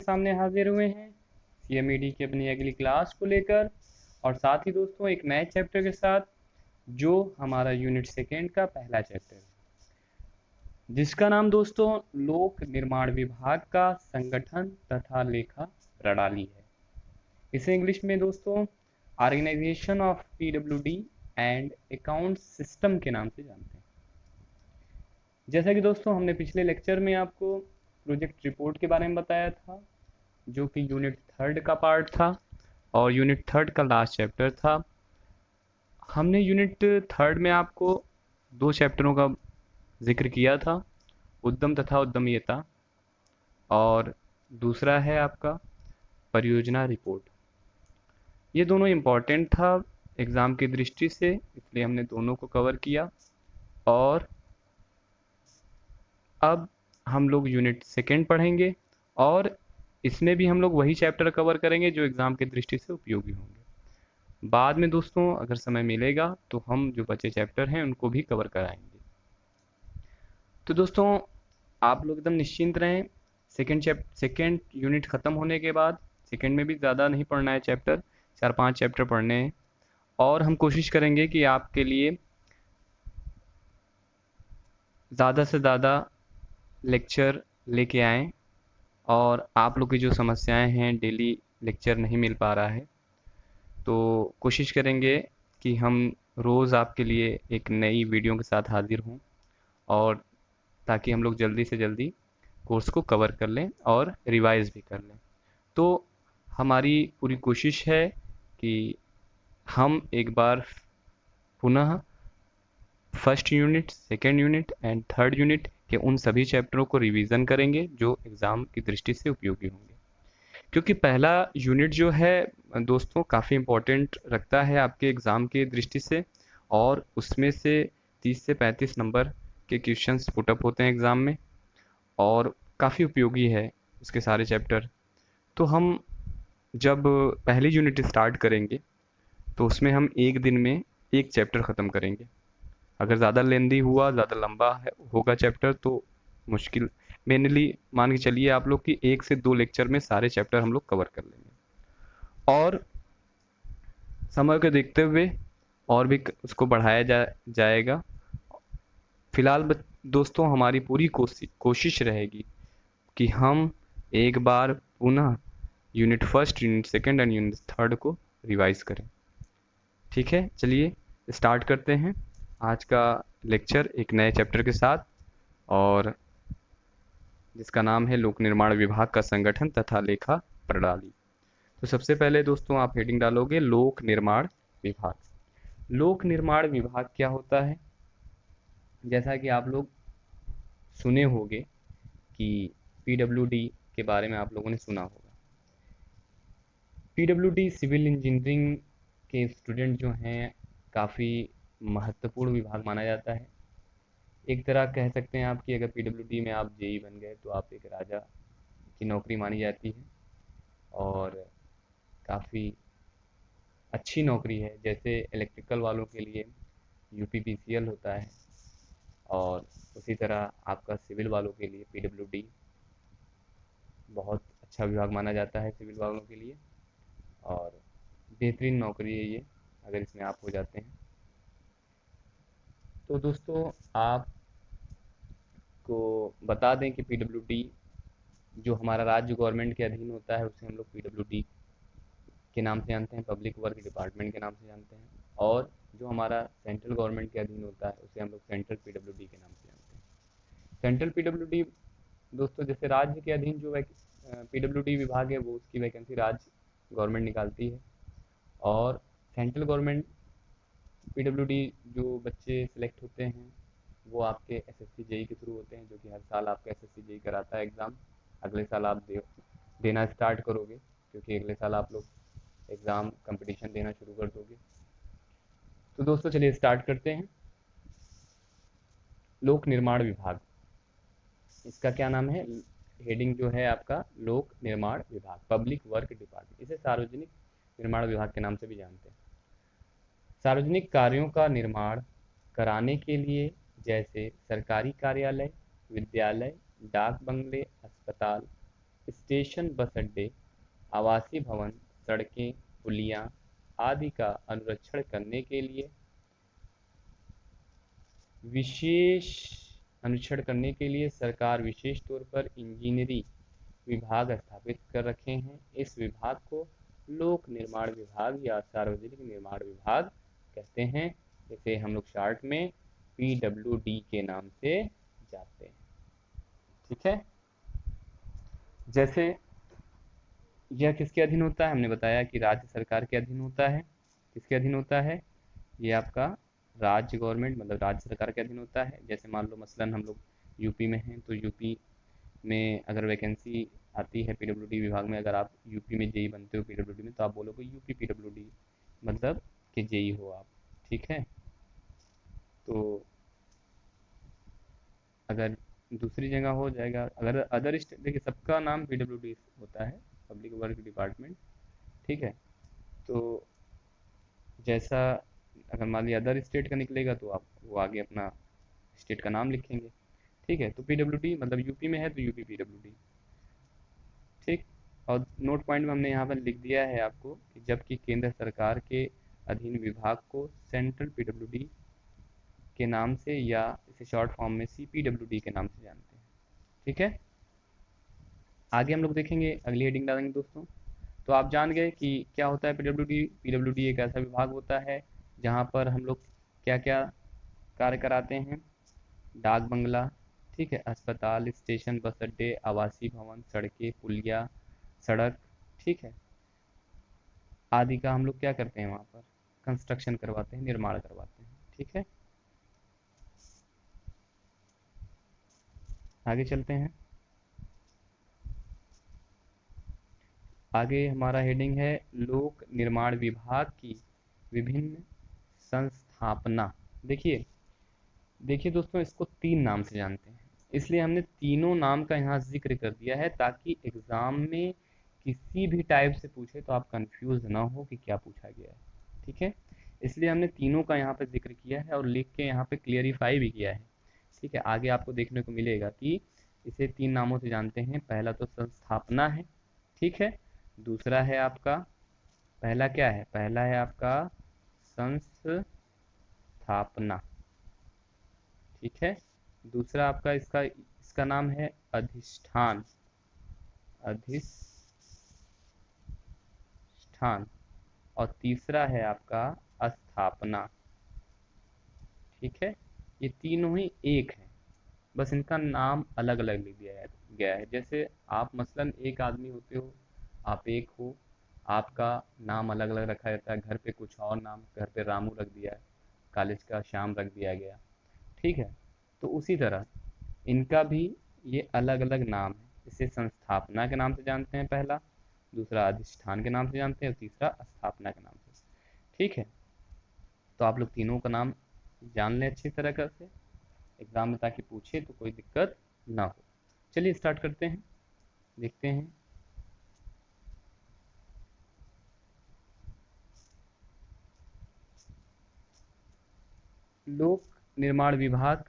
सामने हाजिर हुए हैं सीएमईडी की अपनी अगली क्लास को लेकर और साथ ही दोस्तों एक नए चैप्टर के साथ जो हमारा यूनिट सेकेंड का पहला चैप्टर है, जिसका नाम दोस्तों लोक निर्माण विभाग का संगठन तथा लेखा प्रणाली है। इसे इंग्लिश में दोस्तों organization of PWD and account system के नाम से जानते हैं। जैसा कि दोस्तों हमने पिछले लेक्चर में आपको प्रोजेक्ट रिपोर्ट के बारे में बताया था, जो कि यूनिट थर्ड का पार्ट था और यूनिट थर्ड का लास्ट चैप्टर था। हमने यूनिट थर्ड में आपको दो चैप्टरों का जिक्र किया था, उद्यम तथा उद्यमीयता, और दूसरा है आपका परियोजना रिपोर्ट। ये दोनों इम्पॉर्टेंट था एग्ज़ाम की दृष्टि से, इसलिए हमने दोनों को कवर किया। और अब हम लोग यूनिट सेकेंड पढ़ेंगे और इसमें भी हम लोग वही चैप्टर कवर करेंगे जो एग्ज़ाम की दृष्टि से उपयोगी होंगे। बाद में दोस्तों अगर समय मिलेगा तो हम जो बचे चैप्टर हैं उनको भी कवर कराएंगे। तो दोस्तों आप लोग एकदम निश्चिंत रहें, सेकेंड यूनिट ख़त्म होने के बाद, सेकेंड में भी ज़्यादा नहीं पढ़ना है चैप्टर, 4-5 चैप्टर पढ़ने हैं और हम कोशिश करेंगे कि आपके लिए ज़्यादा से ज़्यादा लेक्चर लेके आएँ। और आप लोग की जो समस्याएं हैं, डेली लेक्चर नहीं मिल पा रहा है, तो कोशिश करेंगे कि हम रोज़ आपके लिए एक नई वीडियो के साथ हाजिर हों और ताकि हम लोग जल्दी से जल्दी कोर्स को कवर कर लें और रिवाइज भी कर लें। तो हमारी पूरी कोशिश है कि हम एक बार पुनः first unit, second unit and third unit के उन सभी चैप्टरों को रिवीजन करेंगे जो एग्ज़ाम की दृष्टि से उपयोगी होंगे, क्योंकि पहला यूनिट जो है दोस्तों काफ़ी इम्पोर्टेंट रखता है आपके एग्ज़ाम की दृष्टि से, और उसमें से 30 से 35 नंबर के क्वेश्चंस पुटअप होते हैं एग्ज़ाम में और काफ़ी उपयोगी है उसके सारे चैप्टर। तो हम जब पहली यूनिट स्टार्ट करेंगे तो उसमें हम एक दिन में एक चैप्टर ख़त्म करेंगे। अगर ज़्यादा लेंदी हुआ, ज़्यादा लंबा होगा चैप्टर तो मुश्किल, मेनली मान के चलिए आप लोग कि 1 से 2 लेक्चर में सारे चैप्टर हम लोग कवर कर लेंगे। और समय को देखते हुए और भी उसको बढ़ाया जाएगा। फिलहाल दोस्तों हमारी पूरी कोशिश रहेगी कि हम एक बार पुनः unit first, unit second and unit third को रिवाइज करें। ठीक है, चलिए स्टार्ट करते हैं आज का लेक्चर एक नए चैप्टर के साथ, और जिसका नाम है लोक निर्माण विभाग का संगठन तथा लेखा प्रणाली। तो सबसे पहले दोस्तों आप हेडिंग डालोगे लोक निर्माण विभाग। लोक निर्माण विभाग क्या होता है? जैसा कि आप लोग सुने होंगे कि पीडब्ल्यूडी के बारे में आप लोगों ने सुना होगा। पीडब्ल्यूडी सिविल इंजीनियरिंग के स्टूडेंट जो हैं काफ़ी महत्वपूर्ण विभाग माना जाता है। एक तरह कह सकते हैं आप कि अगर पीडब्ल्यूडी में आप जेई बन गए तो आप एक राजा की नौकरी मानी जाती है और काफ़ी अच्छी नौकरी है। जैसे इलेक्ट्रिकल वालों के लिए यूपीपीसीएल होता है और उसी तरह आपका सिविल वालों के लिए पीडब्ल्यूडी बहुत अच्छा विभाग माना जाता है सिविल वालों के लिए, और बेहतरीन नौकरी है ये अगर इसमें आप हो जाते हैं। तो दोस्तों आपको बता दें कि पीडब्ल्यूडी जो हमारा राज्य गवर्नमेंट के अधीन होता है उसे हम लोग पीडब्ल्यूडी के नाम से जानते हैं, पब्लिक वर्क डिपार्टमेंट के नाम से जानते हैं। और जो हमारा सेंट्रल गवर्नमेंट के अधीन होता है उसे हम लोग सेंट्रल पीडब्ल्यूडी के नाम से जानते हैं। सेंट्रल पीडब्ल्यूडी दोस्तों जैसे राज्य के अधीन जो पीडब्ल्यूडी विभाग है वो उसकी वैकेंसी राज्य गवर्नमेंट निकालती है, और सेंट्रल गवर्नमेंट पीडब्ल्यूडी जो बच्चे सिलेक्ट होते हैं वो आपके एसएससी जेई के थ्रू होते हैं, जो कि हर साल आपका एसएससी जेई कराता है एग्ज़ाम। अगले साल आप देना स्टार्ट करोगे, क्योंकि अगले साल आप लोग एग्ज़ाम कंपटीशन देना शुरू कर दोगे। तो दोस्तों चलिए स्टार्ट करते हैं। लोक निर्माण विभाग, इसका क्या नाम है? हेडिंग जो है आपका लोक निर्माण विभाग, पब्लिक वर्क डिपार्टमेंट। इसे सार्वजनिक निर्माण विभाग के नाम से भी जानते हैं। सार्वजनिक कार्यों का निर्माण कराने के लिए जैसे सरकारी कार्यालय, विद्यालय, डाक बंगले, अस्पताल, स्टेशन, बस अड्डे, आवासीय भवन, सड़कें, पुलियां आदि का अनुरक्षण करने के लिए विशेष सरकार विशेष तौर पर इंजीनियरी विभाग स्थापित कर रखे हैं। इस विभाग को लोक निर्माण विभाग या सार्वजनिक निर्माण विभाग कहते हैं, इसे हम लोग शॉर्ट में PWD के नाम से जानते हैं। ठीक है, जैसे यह किसके अधीन होता है, हमने बताया कि राज्य सरकार के अधीन होता है। किसके अधीन होता है, ये आपका राज्य गवर्नमेंट मतलब राज्य सरकार के अधीन होता है। जैसे मान लो मसलन हम लोग यूपी में हैं, तो यूपी में अगर वैकेंसी आती है PWD विभाग में, अगर आप यूपी में जेई बनते हो PWD में, तो आप बोलोगे यूपी PWD मतलब कि जेई हो आप। ठीक है, तो अगर दूसरी जगह हो जाएगा, अगर अदर स्टेट, देखिए सबका नाम PWD होता है, पब्लिक वर्क डिपार्टमेंट। ठीक है, तो जैसा अगर मान लिया अदर स्टेट का निकलेगा तो आप वो आगे अपना स्टेट का नाम लिखेंगे। ठीक है, तो PWD मतलब यूपी में है तो यूपी PWD। ठीक, और नोट पॉइंट में हमने यहाँ पर लिख दिया है आपको कि जबकि केंद्र सरकार के अधीन विभाग को सेंट्रल PWD के नाम से या इसे शॉर्ट फॉर्म में CPWD के नाम से जानते हैं। ठीक है, आगे हम लोग देखेंगे, अगली हेडिंग डालेंगे दोस्तों। तो आप जान गए कि क्या होता है PWD एक ऐसा विभाग होता है जहाँ पर हम लोग क्या क्या कार्य कराते हैं। डाक बंगला, ठीक है, अस्पताल, स्टेशन, बस अड्डे, आवासीय भवन, सड़कें, पुलिया, सड़क, ठीक है, आदि का हम लोग क्या करते हैं, वहाँ पर कंस्ट्रक्शन करवाते हैं, निर्माण करवाते हैं। ठीक है, आगे चलते हैं। आगे हमारा हेडिंग है लोक निर्माण विभाग की विभिन्न संस्थापना। देखिए देखिए दोस्तों, इसको तीन नाम से जानते हैं, इसलिए हमने तीनों नाम का यहाँ जिक्र कर दिया है ताकि एग्जाम में किसी भी टाइप से पूछे तो आप कंफ्यूज ना हो कि क्या पूछा गया है। ठीक है, इसलिए हमने तीनों का यहाँ पे जिक्र किया है और लिख के यहाँ पे क्लियरिफाई भी किया है। ठीक है, आगे आपको देखने को मिलेगा कि इसे तीन नामों से जानते हैं। पहला तो संस्थापना है, ठीक है, दूसरा है आपका, पहला क्या है, पहला है आपका संस्थापना, ठीक है, दूसरा आपका इसका इसका नाम है अधिष्ठान, अधिष्ठान, और तीसरा है आपका स्थापना। ठीक है, ये तीनों ही एक है, बस इनका नाम अलग अलग लिख दिया गया है। जैसे आप मसलन एक आदमी होते हो, आप एक हो, आपका नाम अलग अलग रखा जाता है, घर पे कुछ और नाम, घर पे रामू रख दिया है, कॉलेज का श्याम रख दिया गया। ठीक है, तो उसी तरह इनका भी ये अलग अलग नाम है। इसे संस्थापना के नाम से जानते हैं पहला, दूसरा अधिष्ठान के नाम से जानते हैं और तीसरा स्थापना के नाम से। ठीक है, तो आप लोग तीनों का नाम जान लें अच्छी तरह से एग्जाम में, ताकि पूछे तो कोई दिक्कत ना हो। चलिए स्टार्ट करते हैं, देखते हैं। लोक निर्माण विभाग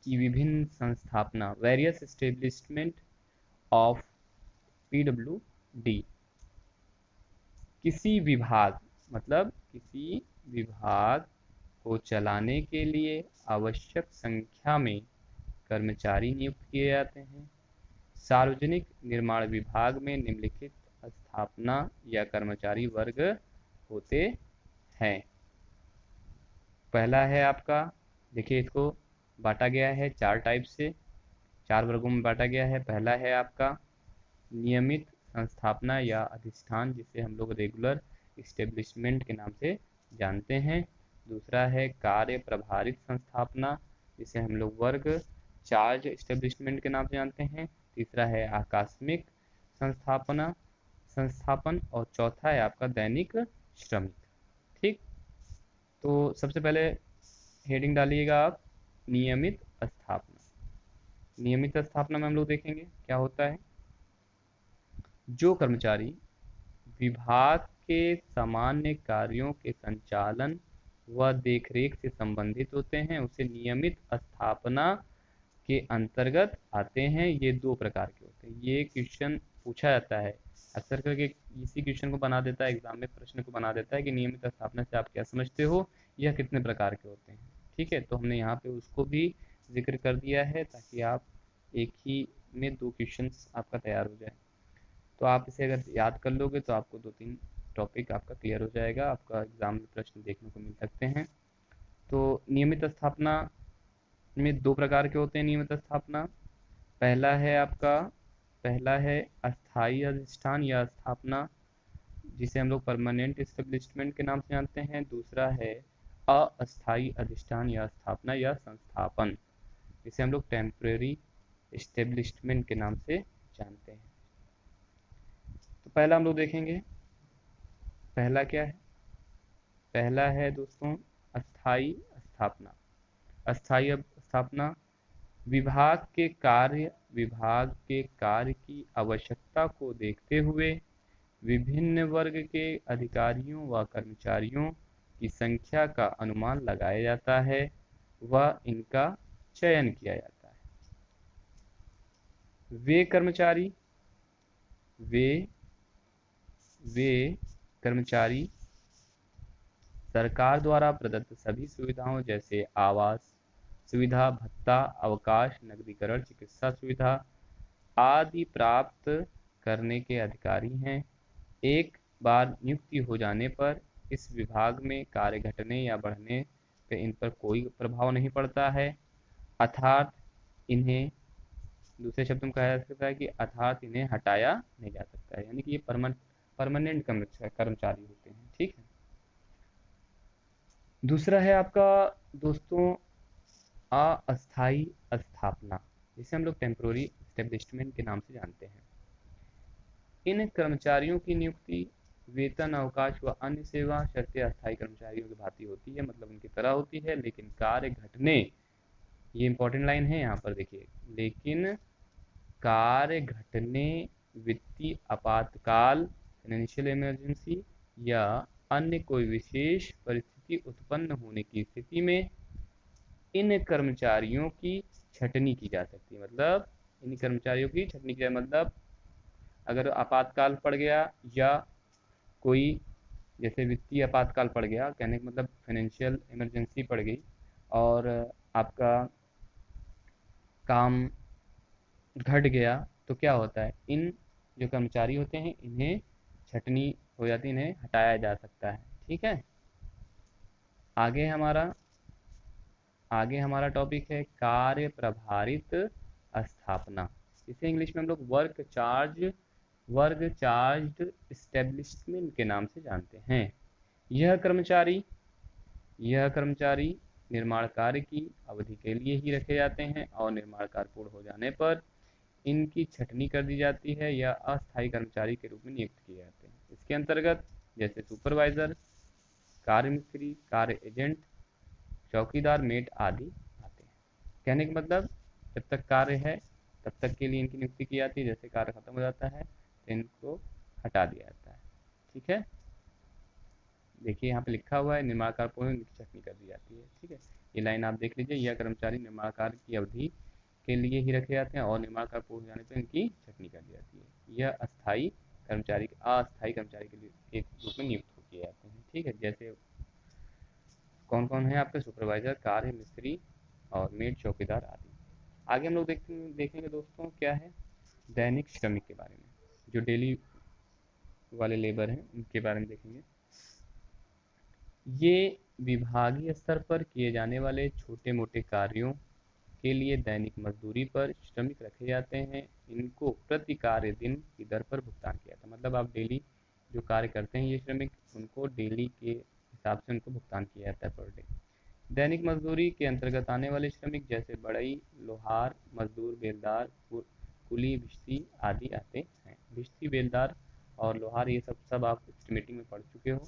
की विभिन्न संस्थापना, वेरियस एस्टेब्लिशमेंट ऑफ PWD। किसी विभाग मतलब किसी विभाग को चलाने के लिए आवश्यक संख्या में कर्मचारी नियुक्त किए जाते हैं। सार्वजनिक निर्माण विभाग में निम्नलिखित स्थापना या कर्मचारी वर्ग होते हैं। पहला है आपका, देखिए इसको बांटा गया है चार टाइप से, चार वर्गों में बांटा गया है। पहला है आपका नियमित संस्थापना या अधिष्ठान, जिसे हम लोग रेगुलर इस्टेब्लिशमेंट के नाम से जानते हैं। दूसरा है कार्य प्रभारित संस्थापना, जिसे हम लोग वर्ग चार्ज इस्टेब्लिशमेंट के नाम से जानते हैं। तीसरा है आकस्मिक संस्थापना संस्थापन, और चौथा है आपका दैनिक श्रमिक। ठीक, तो सबसे पहले हेडिंग डालिएगा आप नियमित स्थापना। नियमित स्थापना में हम लोग देखेंगे क्या होता है। जो कर्मचारी विभाग के सामान्य कार्यों के संचालन व देखरेख से संबंधित होते हैं उसे नियमित स्थापना के अंतर्गत आते हैं। ये दो प्रकार के होते हैं। ये क्वेश्चन पूछा जाता है अक्सर करके, इसी क्वेश्चन को बना देता है एग्जाम में, प्रश्न को बना देता है कि नियमित स्थापना से आप क्या समझते हो, यह कितने प्रकार के होते हैं। ठीक है, तो हमने यहाँ पे उसको भी जिक्र कर दिया है ताकि आप एक ही में दो क्वेश्चन आपका तैयार हो जाए। तो आप इसे अगर याद कर लोगे तो आपको 2-3 टॉपिक आपका क्लियर हो जाएगा, आपका एग्जाम में प्रश्न देखने को मिल सकते हैं। तो नियमित स्थापना में दो प्रकार के होते हैं। नियमित स्थापना पहला है अस्थाई अधिष्ठान या स्थापना, जिसे हम लोग परमानेंट एस्टेब्लिशमेंट के नाम से जानते हैं। दूसरा है अस्थाई अधिष्ठान या स्थापना या संस्थापन, जिसे हम लोग टेम्परेरी एस्टेब्लिशमेंट के नाम से जानते हैं। तो पहला हम लोग देखेंगे, पहला क्या है। पहला है दोस्तों अस्थाई स्थापना। अस्थाई स्थापना विभाग के कार्य की आवश्यकता को देखते हुए विभिन्न वर्ग के अधिकारियों व कर्मचारियों की संख्या का अनुमान लगाया जाता है व इनका चयन किया जाता है। वे कर्मचारी सरकार द्वारा प्रदत्त सभी सुविधाओं जैसे आवास सुविधा, भत्ता, अवकाश, नकदीकरण, चिकित्सा सुविधा आदि प्राप्त करने के अधिकारी हैं। एक बार नियुक्ति हो जाने पर इस विभाग में कार्य घटने या बढ़ने पे इन पर कोई प्रभाव नहीं पड़ता है, अर्थात इन्हें दूसरे शब्दों में कहा जा सकता है कि अर्थात इन्हें हटाया नहीं जा सकता है, यानी कि ये परमानेंट कर्मचारी होते हैं। ठीक है, दूसरा है आपका दोस्तों अस्थाई स्थापना, जिसे हम लोग टेम्पोररी एस्टेब्लिशमेंट के नाम से जानते हैं। इन कर्मचारियों की नियुक्ति वेतन, अवकाश व अन्य सेवा शर्तें अस्थायी कर्मचारियों की भांति होती है, मतलब उनकी तरह होती है, लेकिन कार्य घटने, ये इंपॉर्टेंट लाइन है यहाँ पर देखिए, लेकिन कार्य घटने, वित्तीय आपातकाल, फाइनेंशियल इमरजेंसी या अन्य कोई विशेष परिस्थिति उत्पन्न होने की स्थिति में इन कर्मचारियों की छटनी की जा सकती है। मतलब इन कर्मचारियों की छटनी की जाए, मतलब अगर आपातकाल पड़ गया या कोई जैसे वित्तीय आपातकाल पड़ गया, कहने का मतलब फाइनेंशियल इमरजेंसी पड़ गई और आपका काम घट गया, तो क्या होता है, इन जो कर्मचारी होते हैं इन्हें छटनी हो जाती है, इन्हें हटाया जा सकता है। ठीक है, आगे हमारा टॉपिक है कार्य प्रभारित स्थापना, इसे इंग्लिश में हम लोग वर्क चार्ज एस्टेब्लिशमेंट के नाम से जानते हैं। यह कर्मचारी निर्माण कार्य की अवधि के लिए ही रखे जाते हैं और निर्माण कार्य पूर्ण हो जाने पर इनकी छटनी कर दी जाती है या अस्थायी कर्मचारी के रूप में नियुक्त किए जाते हैं। इसके अंतर्गत जैसे सुपरवाइजर, कार्य मिस्त्री, कार्य एजेंट, चौकीदार, मेट आदि आते हैं। कहने का मतलब जब तक कार्य है तब तक के लिए इनकी नियुक्ति की जाती है, जैसे कार्य खत्म हो जाता है तो इनको हटा दिया जाता है। ठीक है, देखिए यहाँ पे लिखा हुआ है निर्माण कार्य पूर्ण इनकी छटनी कर दी जाती है। ठीक है, ये लाइन आप देख लीजिए, यह कर्मचारी निर्माण कार्य की अवधि के लिए ही रखे जाते हैं और निर्माण कार्य पूर्ण हो जाने पर इनकी छटनी कर दी जाती है। यह अस्थायी कर्मचारी के लिए एक रूप में नियुक्त किए जाते हैं। ठीक है, जैसे कौन कौन है आपके सुपरवाइजर, कार्य मिस्त्री और मेट, चौकीदार आदि। आगे हम लोग देखेंगे दोस्तों क्या है, दैनिक श्रमिक के बारे में, जो डेली वाले लेबर हैं उनके बारे में देखेंगे। ये विभागीय स्तर पर किए जाने वाले छोटे मोटे कार्यों के लिए दैनिक मजदूरी पर श्रमिक रखे जाते हैं। इनको प्रति कार्य दिन की दर पर भुगतान किया जाता है, मतलब आप डेली जो कार्य करते हैं ये श्रमिक, उनको डेली के हिसाब से उनको भुगतान किया जाता है पर डे। दैनिक मजदूरी के अंतर्गत आने वाले श्रमिक जैसे बढ़ई, लोहार मजदूर, बेलदार, कुली, भिश्ती आदि आते हैं। भिश्ती, बेलदार और लोहार ये सब आप एस्टिमेटिंग में पढ़ चुके हो,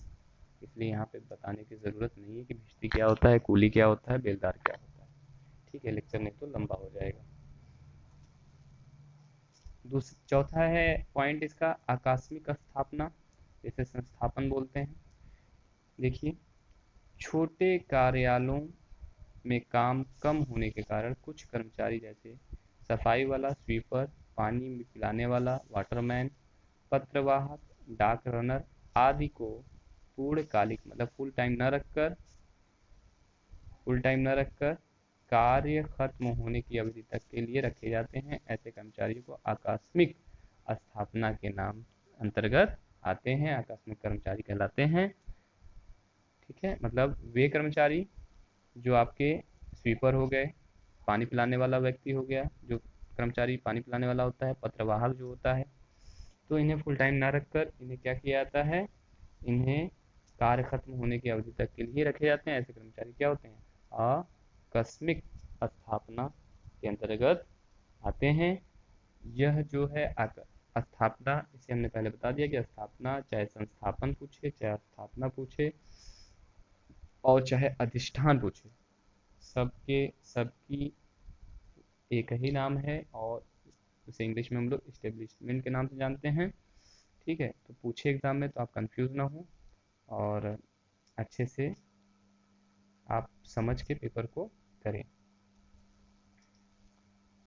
इसलिए यहाँ पे बताने की ज़रूरत नहीं है कि भिश्ती क्या होता है, कूली क्या होता है, बेलदार क्या होता है। ठीक है, लेक्चर नहीं तो लंबा हो जाएगा। चौथा है पॉइंट इसका आकस्मिक स्थापना, जैसे संस्थापन बोलते हैं। देखिए, छोटे कार्यालयों में काम कम होने के कारण कुछ कर्मचारी जैसे सफाई वाला, स्वीपर, पानी पिलाने वाला, वाटरमैन, पत्रवाहक, डाक रनर आदि को पूर्णकालिक मतलब फुल टाइम न रखकर कार्य खत्म होने की अवधि तक के लिए रखे जाते हैं। ऐसे कर्मचारियों को आकस्मिक स्थापना के नाम अंतर्गत आते हैं, आकस्मिक कर्मचारी कहलाते हैं। ठीक है, मतलब वे कर्मचारी जो आपके स्वीपर हो गए, पानी पिलाने वाला व्यक्ति हो गया, जो कर्मचारी पानी पिलाने वाला होता है, पत्रवाहक जो होता है, तो इन्हें फुल टाइम ना रखकर इन्हें क्या किया जाता है, इन्हें कार्य खत्म होने की अवधि तक के लिए रखे जाते हैं। ऐसे कर्मचारी क्या होते हैं, आकस्मिक स्थापना के अंतर्गत आते हैं। यह जो है स्थापना, इसे हमने पहले बता दिया कि स्थापना चाहे संस्थापन पूछे, चाहे स्थापना पूछे और चाहे अधिष्ठान पूछे, सबके सबकी एक ही नाम है और उसे इंग्लिश में हम लोग इस्टेब्लिशमेंट के नाम से जानते हैं। ठीक है, तो पूछे एग्जाम में तो आप कंफ्यूज ना हो और अच्छे से आप समझ के पेपर को करें।